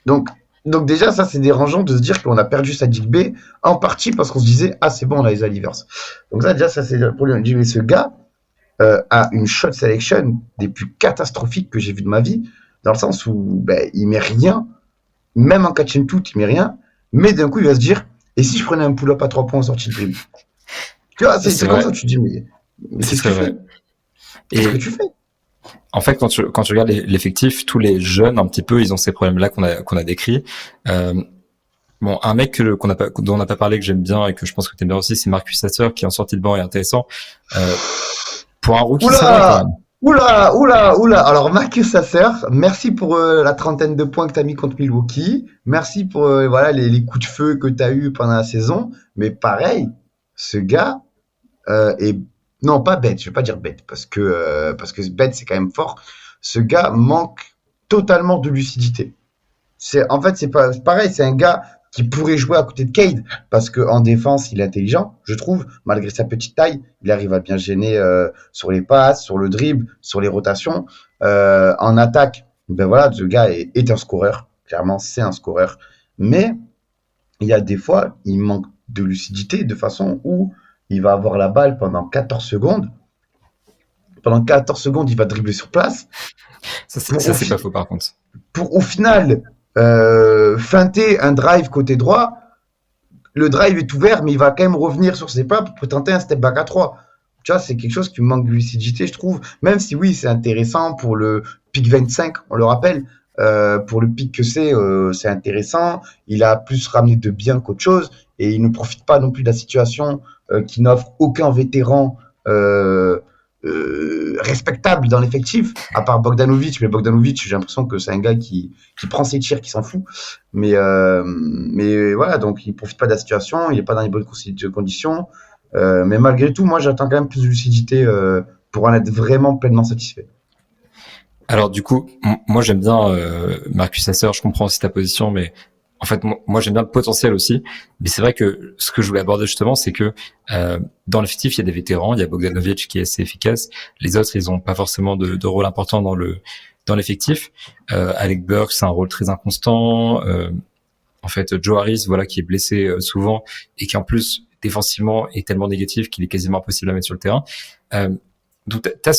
Donc déjà, ça, c'est dérangeant de se dire qu'on a perdu Saddiq Bey en partie parce qu'on se disait, c'est bon, on a Isaiah Livers. Donc ça, déjà, ça, c'est pour lui. Mais ce gars, a une shot selection des plus catastrophiques que j'ai vu de ma vie, dans le sens où il met rien, même en catch and shoot, il met rien, mais d'un coup il va se dire, et si je prenais un pull-up à 3 points en sortie de dribble? Tu vois, c'est comme ça que tu te dis, mais C'est qu'est-ce que très tu fais? vrai. Qu'est-ce que Et tu fais? en fait, quand tu regardes l'effectif, tous les jeunes, un petit peu, ils ont ces problèmes-là qu'on a décrits. Euh, Bon, un mec dont on n'a pas parlé, que j'aime bien et que je pense que t'aimes bien aussi, c'est Marcus Sasser, qui en sortie de banc est intéressant. Euh, pour un rookie, ça va quand Oula! même. Oula! Oula! Oula! Alors, Marcus Sasser, merci pour la trentaine de points que tu as mis contre Milwaukee. Merci pour voilà, les coups de feu que tu as eu pendant la saison. Mais pareil, ce gars est. Non, pas bête, je vais pas dire bête, parce que bête, c'est quand même fort. Ce gars manque totalement de lucidité. En fait, c'est pas c'est pareil, c'est un gars qui pourrait jouer à côté de Cade parce que en défense, il est intelligent, je trouve, malgré sa petite taille, il arrive à bien gêner sur les passes, sur le dribble, sur les rotations. En attaque, ben voilà, ce gars est un scoreur, clairement, c'est un scoreur. Mais il y a des fois, il manque de lucidité de façon où il va avoir la balle pendant 14 secondes. Pendant 14 secondes, il va dribbler sur place pour Ça, au, c'est pas fi- faux, par contre. pour au final feinter un drive côté droit. Le drive est ouvert, mais il va quand même revenir sur ses pas pour tenter un step back à 3. Tu vois, c'est quelque chose qui manque de lucidité, je trouve. Même si oui, c'est intéressant pour le pick 25, on le rappelle. Pour le pick que c'est intéressant. Il a plus ramené de bien qu'autre chose. Et il ne profite pas non plus de la situation qui n'offre aucun vétéran respectable dans l'effectif, à part Bogdanovic. Mais Bogdanovic, j'ai l'impression que c'est un gars qui prend ses tirs, qui s'en fout. Mais voilà, donc il profite pas de la situation, il est pas dans les bonnes conditions. Mais malgré tout, moi j'attends quand même plus de lucidité pour en être vraiment pleinement satisfait. Alors, du coup, moi, j'aime bien Marcus Sasser, je comprends aussi ta position, mais en fait, moi, j'aime bien le potentiel aussi. Mais c'est vrai que ce que je voulais aborder justement, c'est que dans l'effectif, il y a des vétérans, il y a Bogdanovic qui est assez efficace. Les autres, ils ont pas forcément de rôle important dans l'effectif. Alec Burks, c'est un rôle très inconstant. En fait, Joe Harris, voilà, qui est blessé souvent et qui en plus défensivement est tellement négatif qu'il est quasiment impossible à mettre sur le terrain. Donc t'as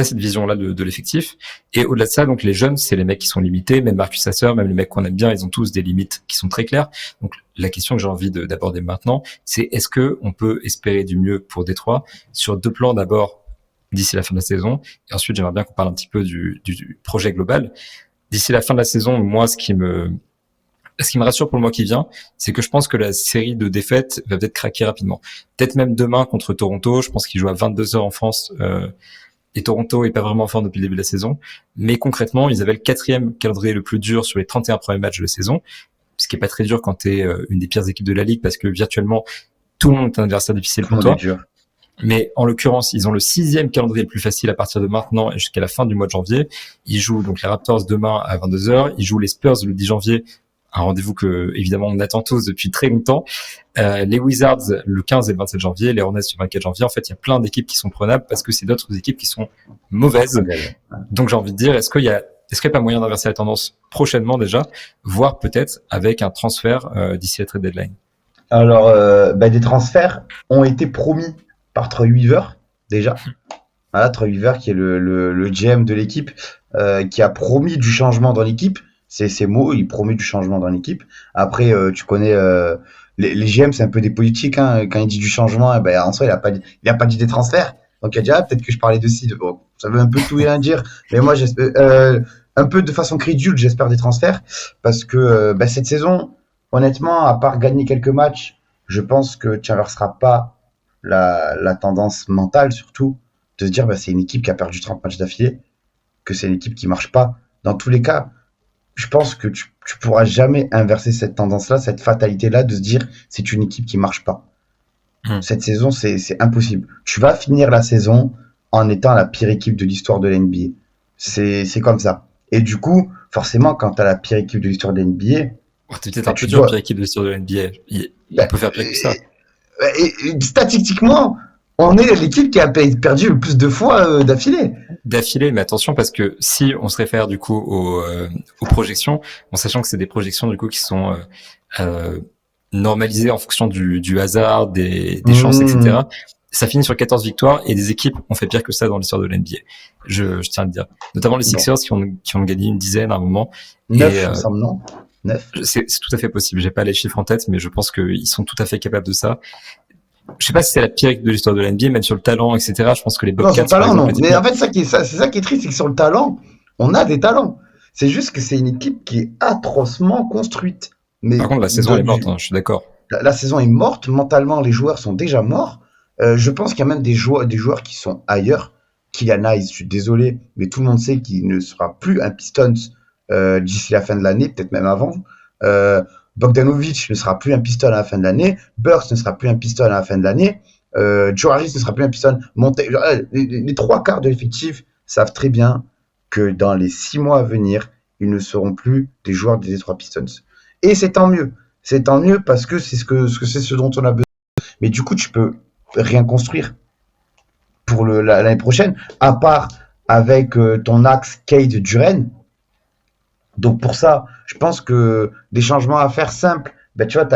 cette vision-là de l'effectif. Et au-delà de ça, donc les jeunes, c'est les mecs qui sont limités. Même Marcus Sasser, même les mecs qu'on aime bien, ils ont tous des limites qui sont très claires. Donc la question que j'ai envie d'aborder maintenant, c'est est-ce que on peut espérer du mieux pour Détroit sur deux plans. D'abord, d'ici la fin de la saison, et ensuite j'aimerais bien qu'on parle un petit peu du projet global. D'ici la fin de la saison, moi, ce qui me rassure pour le mois qui vient, c'est que je pense que la série de défaites va peut-être craquer rapidement. Peut-être même demain contre Toronto. Je pense qu'ils jouent à 22 heures en France. Et Toronto est pas vraiment en forme depuis le début de la saison. Mais concrètement, ils avaient le 4e calendrier le plus dur sur les 31 premiers matchs de la saison. Ce qui est pas très dur quand t'es une des pires équipes de la ligue, parce que virtuellement, tout le monde est un adversaire difficile Tout le pour monde est toi. dur. Mais en l'occurrence, ils ont le 6e calendrier le plus facile à partir de maintenant et jusqu'à la fin du mois de janvier. Ils jouent donc les Raptors demain à 22 heures. Ils jouent les Spurs le 10 janvier. Un rendez-vous que, évidemment, on attend tous depuis très longtemps. Les Wizards le 15 et le 27 janvier, les Hornets le 24 janvier. En fait, il y a plein d'équipes qui sont prenables parce que c'est d'autres équipes qui sont mauvaises. Donc, j'ai envie de dire, est-ce qu'il y a pas moyen d'inverser la tendance prochainement déjà, voire peut-être avec un transfert d'ici la trade deadline? Alors, des transferts ont été promis par Troy Weaver, déjà. Voilà, Troy Weaver, qui est le GM de l'équipe, qui a promis du changement dans l'équipe. C'est ses mots, il promet du changement dans l'équipe. Après, tu connais les GM, c'est un peu des politiques. Hein. Quand il dit du changement, en soi, il a pas dit des transferts. Donc il a dit peut-être que je parlais de ci. Bon, ça veut un peu tout et rien dire. Mais moi, j'espère un peu de façon crédule, j'espère des transferts parce que cette saison, honnêtement, à part gagner quelques matchs, je pense que tu n'inverseras pas la tendance mentale, surtout de se dire c'est une équipe qui a perdu 30 matchs d'affilée, que c'est une équipe qui marche pas. Dans tous les cas, je pense que tu pourras jamais inverser cette tendance-là, cette fatalité-là de se dire c'est une équipe qui marche pas. Cette saison, c'est impossible. Tu vas finir la saison en étant la pire équipe de l'histoire de l'NBA. C'est comme ça. Et du coup, forcément, quand tu as la pire équipe de l'histoire de l'NBA, C'est peut-être un peu dur, pire équipe de l'histoire de l'NBA. On peut faire pire que ça. Et statistiquement, on est l'équipe qui a perdu le plus de fois d'affilée. D'affilée, mais attention, parce que si on se réfère du coup aux projections, en sachant que c'est des projections du coup qui sont normalisées en fonction du hasard, des chances, etc. ça finit sur 14 victoires et des équipes ont fait pire que ça dans l'histoire de l'NBA. Je tiens à le dire. Notamment les Sixers qui ont gagné une dizaine à un moment. 9, il me semble, non? 9. C'est tout à fait possible. J'ai pas les chiffres en tête, mais je pense qu'ils sont tout à fait capables de ça. Je sais pas si c'est la pire équipe de l'histoire de l'NBA, même sur le talent, etc. Je pense que les Non, Bobcats. sur le talent, non. Mais en fait, c'est ça qui est triste, c'est que sur le talent, on a des talents. C'est juste que c'est une équipe qui est atrocement construite. Mais par contre, la saison est morte, je suis d'accord. La saison est morte. Mentalement, les joueurs sont déjà morts. Je pense qu'il y a même des joueurs qui sont ailleurs. Kylian Hayes, je suis désolé, mais tout le monde sait qu'il ne sera plus un Pistons d'ici la fin de l'année, peut-être même avant. Bogdanovic ne sera plus un Piston à la fin de l'année. Burks ne sera plus un Piston à la fin de l'année. Joe Harris ne sera plus un Piston. Les trois quarts de l'effectif savent très bien que dans les 6 mois à venir, ils ne seront plus des joueurs des Detroit Pistons. Et c'est tant mieux. C'est tant mieux parce que c'est ce dont on a besoin. Mais du coup, tu peux rien construire pour l'année prochaine, à part avec ton axe Cade Duren. Donc pour ça, je pense que des changements à faire simples. Ben, tu vois,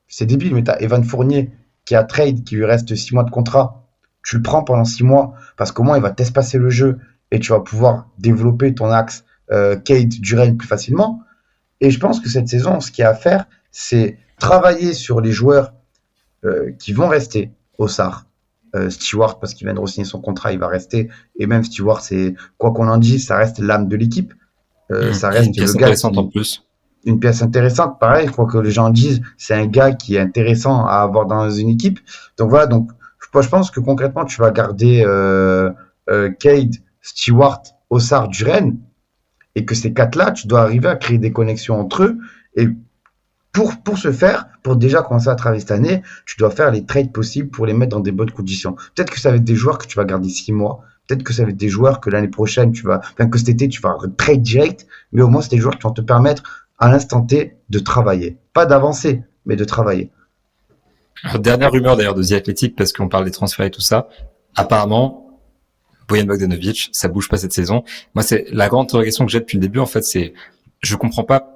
c'est débile, mais tu as Evan Fournier qui a trade, qui lui reste 6 mois de contrat. Tu le prends pendant 6 mois parce qu'au moins il va t'espacer le jeu et tu vas pouvoir développer ton axe Cade Duren plus facilement. Et je pense que cette saison, ce qu'il y a à faire, c'est travailler sur les joueurs qui vont rester au SAR. Stewart, parce qu'il vient de re-signer son contrat, il va rester. Et même Stewart, c'est quoi qu'on en dise, ça reste l'âme de l'équipe. Ça reste une pièce le gars intéressante en plus. Une pièce intéressante, pareil, je crois que les gens disent, c'est un gars qui est intéressant à avoir dans une équipe. Donc voilà, donc je pense que concrètement, tu vas garder Cade, Stewart, Ossard, Duren, et que ces quatre-là, tu dois arriver à créer des connexions entre eux. Et pour ce faire, pour déjà commencer à travailler cette année, tu dois faire les trades possibles pour les mettre dans des bonnes conditions. Peut-être que ça va être des joueurs que tu vas garder 6 mois. Peut-être que ça va être des joueurs que l'année prochaine, que cet été, tu vas trade direct. Mais au moins, c'est des joueurs qui vont te permettre, à l'instant T, de travailler. Pas d'avancer, mais de travailler. Alors, dernière rumeur d'ailleurs de The Athletic, parce qu'on parle des transferts et tout ça. Apparemment, Bojan Bogdanovic, ça bouge pas cette saison. Moi, c'est la grande interrogation que j'ai depuis le début, en fait, c'est, je comprends pas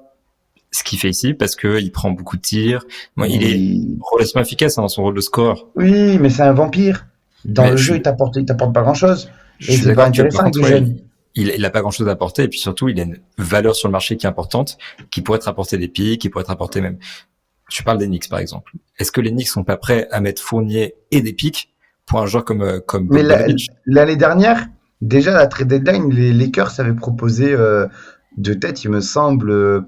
ce qu'il fait ici parce que il prend beaucoup de tirs. Moi, il est relativement efficace dans son rôle de scoreur. Oui, mais c'est un vampire. Dans le jeu, il t'apporte pas grand chose. Et c'est pas intéressant que il a pas grand chose à apporter et puis surtout, il a une valeur sur le marché qui est importante, qui pourrait te rapporter des pics, qui pourrait te rapporter même. Tu parles des Knicks, par exemple. Est-ce que les Knicks sont pas prêts à mettre Fournier et des pics pour un joueur comme Mais l'année dernière, déjà, la trade deadline, les Lakers avaient proposé de tête, il me semble,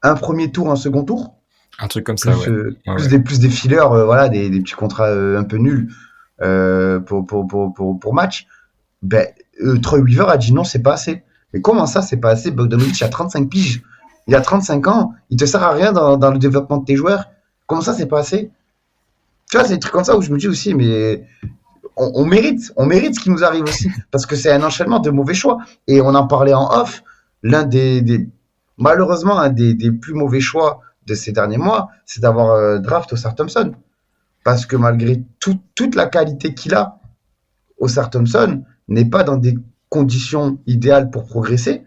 un premier tour, un second tour. Un truc comme ça, plus des fillers, voilà, des petits contrats un peu nuls pour match. Ben, Troy Weaver a dit non, c'est pas assez. Mais comment ça, c'est pas assez? Bogdanovic a 35 piges. Il a 35 ans. Il te sert à rien dans le développement de tes joueurs. Comment ça, c'est pas assez? Tu vois, c'est des trucs comme ça où je me dis aussi, mais on mérite ce qui nous arrive aussi. Parce que c'est un enchaînement de mauvais choix. Et on en parlait en off. Malheureusement, un des plus mauvais choix de ces derniers mois, c'est d'avoir draft Oscar Thompson. Parce que malgré toute la qualité qu'il a, Oscar Thompson n'est pas dans des conditions idéales pour progresser.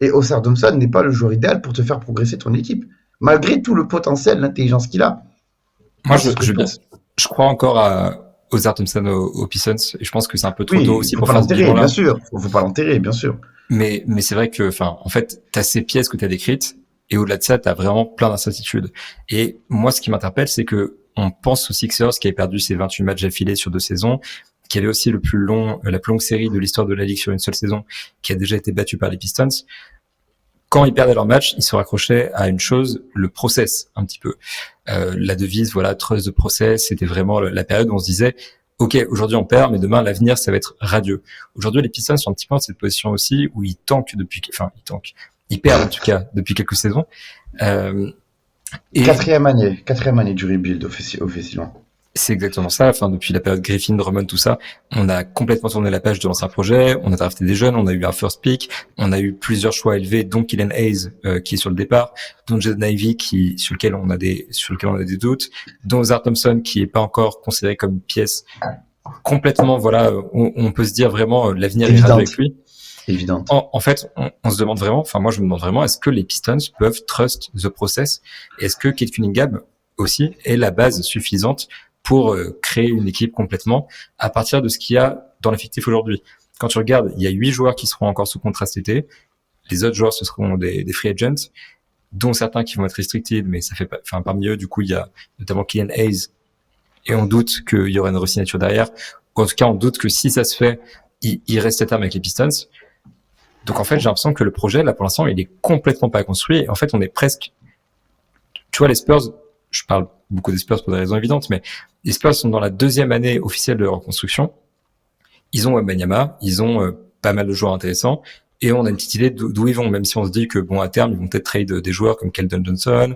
Et Oscar Thompson n'est pas le joueur idéal pour te faire progresser ton équipe. Malgré tout le potentiel, l'intelligence qu'il a. Moi, je crois encore à Oscar Thompson aux Pistons. Et je pense que c'est un peu trop tôt aussi pour faire ce bilan-là. Bien sûr. Faut pas l'enterrer, bien sûr. Mais c'est vrai que, en fait, t'as ces pièces que t'as décrites. Et au-delà de ça, t'as vraiment plein d'incertitudes. Et moi, ce qui m'interpelle, c'est que on pense aux Sixers qui avaient perdu ses 28 matchs affilés sur 2 saisons, qui avait aussi la plus longue série de l'histoire de la Ligue sur une seule saison, qui a déjà été battue par les Pistons. Quand ils perdaient leur match, ils se raccrochaient à une chose, le process, un petit peu. La devise, voilà, trust the process, c'était vraiment la période où on se disait, OK, aujourd'hui on perd, mais demain, l'avenir, ça va être radieux. Aujourd'hui, les Pistons sont un petit peu dans cette position aussi où ils tankent ils perdent en tout cas depuis quelques saisons. Quatrième année du rebuild officiellement. C'est exactement ça. Depuis la période Griffin, Drummond, tout ça, on a complètement tourné la page de l'ancien projet. On a drafté des jeunes, on a eu un first pick, on a eu plusieurs choix élevés, dont Killian Hayes qui est sur le départ, dont Jaden Ivey sur lequel on a des doutes, dont Oscar Thompson qui est pas encore considéré comme une pièce complètement, voilà, on peut se dire vraiment l'avenir est avec lui. Évident. En fait, on se demande vraiment, moi je me demande vraiment, est-ce que les Pistons peuvent trust the process? Est-ce que Cade Cunningham aussi est la base suffisante pour créer une équipe complètement à partir de ce qu'il y a dans l'effectif aujourd'hui. Quand tu regardes, il y a 8 joueurs qui seront encore sous contrat cet été. Les autres joueurs, ce seront des free agents, dont certains qui vont être restricted, mais ça fait pas, enfin, parmi eux, du coup, il y a notamment Killian Hayes, et on doute qu'il y aura une re-signature derrière. Ou en tout cas, on doute que si ça se fait, il reste à terme avec les Pistons. Donc, en fait, j'ai l'impression que le projet, là, pour l'instant, il est complètement pas construit. Et en fait, on est presque, tu vois, les Spurs, je parle beaucoup des Spurs pour des raisons évidentes, mais les Spurs sont dans la 2e année officielle de leur reconstruction. Ils ont Wembanyama, ils ont pas mal de joueurs intéressants, et on a une petite idée d'où ils vont, même si on se dit que bon, à terme, ils vont peut-être trade des joueurs comme Keldon Johnson,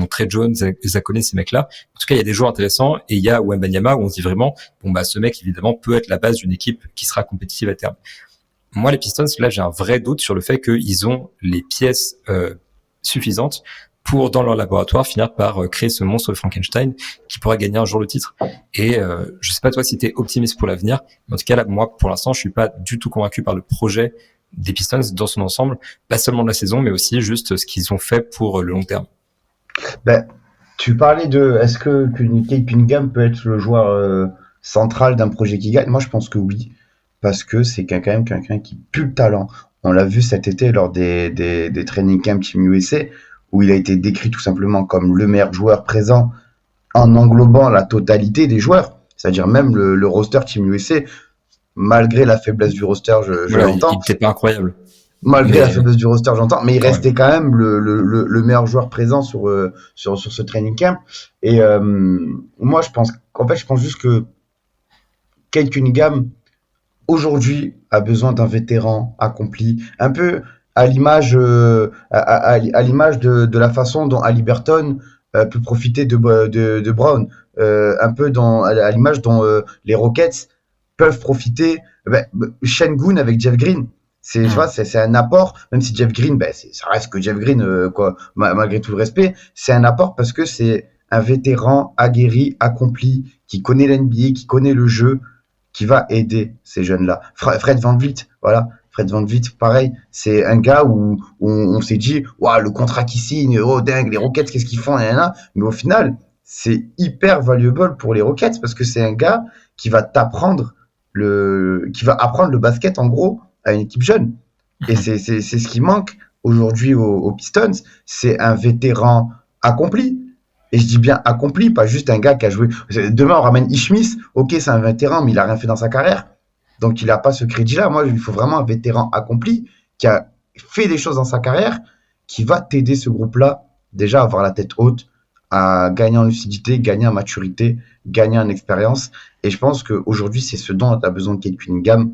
Trey Jones, Zach Collins, ces mecs-là. En tout cas, il y a des joueurs intéressants, et il y a Wembanyama où on se dit vraiment, bon bah ce mec évidemment peut être la base d'une équipe qui sera compétitive à terme. Moi, les Pistons, là, j'ai un vrai doute sur le fait qu'ils ont les pièces suffisantes pour, dans leur laboratoire, finir par créer ce monstre de Frankenstein qui pourra gagner un jour le titre. Et je sais pas toi si t'es optimiste pour l'avenir, mais en tout cas là, moi, pour l'instant, je suis pas du tout convaincu par le projet des Pistons dans son ensemble, pas seulement de la saison, mais aussi juste ce qu'ils ont fait pour le long terme. Ben, tu parlais de est-ce que Kate Cunningham peut être le joueur central d'un projet qui gagne? Moi, je pense que oui, parce que c'est quand même quelqu'un qui pue le talent. On l'a vu cet été lors des training camp Team USA, où il a été décrit tout simplement comme le meilleur joueur présent en englobant la totalité des joueurs, c'est-à-dire même le roster Team USA, malgré la faiblesse du roster, je l'entends. Il n'était pas incroyable. Malgré la faiblesse du roster, j'entends, mais il restait quand même le meilleur joueur présent sur ce training camp. Et moi, je pense juste que Kate Cunningham, aujourd'hui, a besoin d'un vétéran accompli, un peu à l'image à l'image de la façon dont Haliburton peut profiter de Brown, un peu à l'image dont les Rockets peuvent profiter, Şengün avec Jeff Green. Tu vois, c'est un apport, même si Jeff Green, ça reste que Jeff Green, quoi, malgré tout le respect, c'est un apport parce que c'est un vétéran aguerri, accompli, qui connaît l'NBA, qui connaît le jeu, qui va aider ces jeunes-là. Fred VanVleet, voilà. Fred VanVleet, pareil, c'est un gars où on s'est dit, waouh, le contrat qu'il signe, oh dingue, les Rockets, qu'est-ce qu'ils font, mais au final, c'est hyper valuable pour les Rockets parce que c'est un gars qui va apprendre le basket, en gros, à une équipe jeune. Et c'est ce qui manque aujourd'hui aux Pistons, c'est un vétéran accompli. Et je dis bien accompli, pas juste un gars qui a joué. Demain, on ramène Ish Smith, ok, c'est un vétéran, mais il a rien fait dans sa carrière. Donc, il n'a pas ce crédit-là. Moi, il faut vraiment un vétéran accompli qui a fait des choses dans sa carrière, qui va t'aider ce groupe-là, déjà à avoir la tête haute, à gagner en lucidité, gagner en maturité, gagner en expérience. Et je pense qu'aujourd'hui, c'est ce dont a besoin de Kate Cunningham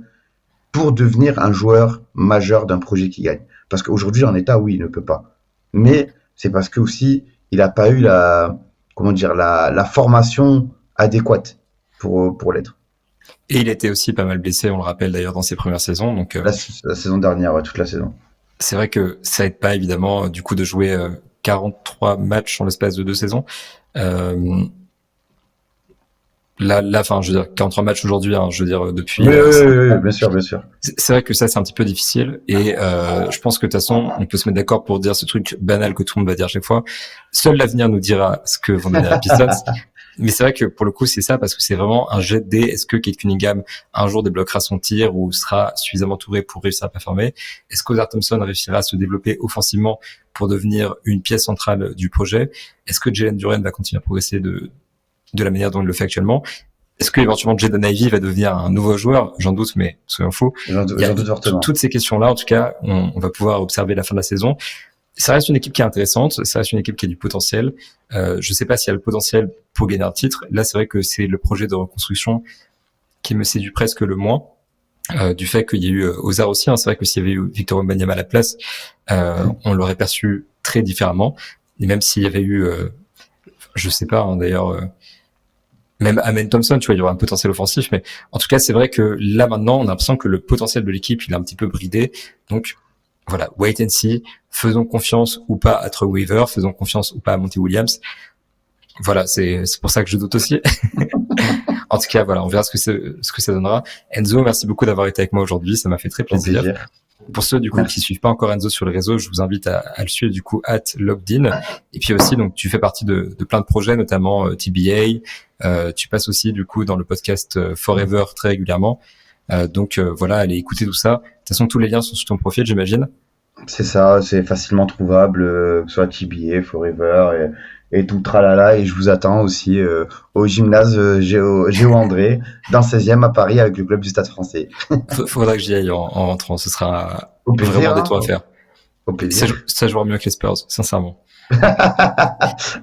pour devenir un joueur majeur d'un projet qui gagne. Parce qu'aujourd'hui, en état, oui, il ne peut pas. Mais c'est parce que aussi, il n'a pas eu la formation adéquate pour l'être. Et il était aussi pas mal blessé, on le rappelle d'ailleurs dans ses premières saisons. Donc la saison dernière, ouais, toute la saison. C'est vrai que ça aide pas évidemment du coup de jouer 43 matchs en l'espace de 2 saisons. Là, enfin, je veux dire, 43 matchs aujourd'hui, hein, je veux dire, depuis... Oui, bien sûr. C'est vrai que ça, c'est un petit peu difficile, et je pense que de toute façon, on peut se mettre d'accord pour dire ce truc banal que tout le monde va dire chaque fois. Seul l'avenir nous dira ce que vont devenir les Pistons. Mais c'est vrai que pour le coup, c'est ça, parce que c'est vraiment un jet de dés. Est-ce que Kate Cunningham, un jour, débloquera son tir ou sera suffisamment entouré pour réussir à performer? Est-ce qu'Ozar Thompson réussira à se développer offensivement pour devenir une pièce centrale du projet? Est-ce que Jalen Duren va continuer à progresser de la manière dont il le fait actuellement? Est-ce que éventuellement Jaden Ivey va devenir un nouveau joueur? J'en doute, mais soyons fous. J'en doute fortement. Toutes ces questions-là, en tout cas, on va pouvoir observer la fin de la saison. Ça reste une équipe qui est intéressante, ça reste une équipe qui a du potentiel. Je sais pas s'il y a le potentiel pour gagner un titre. Là, c'est vrai que c'est le projet de reconstruction qui me séduit presque le moins. Du fait qu'il y a eu Ozar aussi, hein. C'est vrai que s'il y avait eu Victor Wembanyama à la place, on l'aurait perçu très différemment. Et même s'il y avait eu, je sais pas, hein, d'ailleurs, même Amen Thompson, tu vois, il y aura un potentiel offensif, mais en tout cas, c'est vrai que là, maintenant, on a l'impression que le potentiel de l'équipe, il est un petit peu bridé. Donc, voilà, wait and see. Faisons confiance ou pas à Troy Weaver, faisons confiance ou pas à Monty Williams. Voilà, c'est pour ça que je doute aussi. En tout cas, voilà, on verra ce que ça donnera. Enzo, merci beaucoup d'avoir été avec moi aujourd'hui, ça m'a fait très plaisir. Pour ceux du coup qui Merci. suivent pas encore Enzo sur les réseaux, je vous invite à le suivre du coup @loggedin. Et puis aussi donc tu fais partie de plein de projets, notamment TBA. Tu passes aussi du coup dans le podcast Forever très régulièrement. Donc voilà, allez écouter tout ça. De toute façon, tous les liens sont sur ton profil, j'imagine. C'est ça, c'est facilement trouvable, que ce soit TBA, Forever et tout le tralala. Et je vous attends aussi au gymnase Géo André, dans le 16e à Paris avec le club du Stade français. Faudra que j'y aille en rentrant. Ce sera Au vraiment plaisir, des hein, tours à faire. au plaisir. Ça jouera mieux que les Spurs, sincèrement.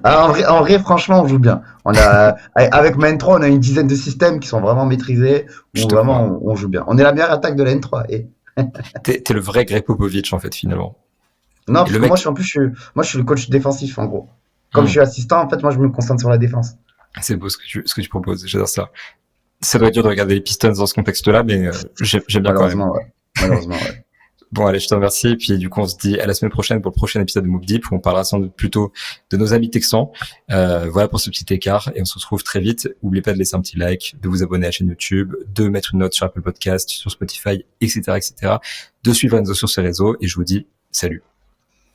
Ah, en vrai, franchement, on joue bien. Avec ma N3, on a une dizaine de systèmes qui sont vraiment maîtrisés, Je où te vraiment crois. on joue bien. On est la meilleure attaque de la N3. Et... T'es le vrai Greg Popovich en fait finalement. Non, Et parce le que moi, mec, moi, je suis le coach défensif, en gros. Comme je hmm, suis assistant, en fait, moi, je me concentre sur la défense. c'est beau ce que tu proposes. J'adore ça. Ça doit être dur de regarder les Pistons dans ce contexte-là, mais j'aime bien quand même. Malheureusement, ouais. Malheureusement, ouais. Bon, allez, je te remercie. Et puis, du coup, on se dit à la semaine prochaine pour le prochain épisode de Move Deep où on parlera sans doute plutôt de nos amis texans. Voilà pour ce petit écart et on se retrouve très vite. N'oubliez pas de laisser un petit like, de vous abonner à la chaîne YouTube, de mettre une note sur Apple Podcast, sur Spotify, etc., etc., de suivre Enzo sur ses réseaux et je vous dis salut.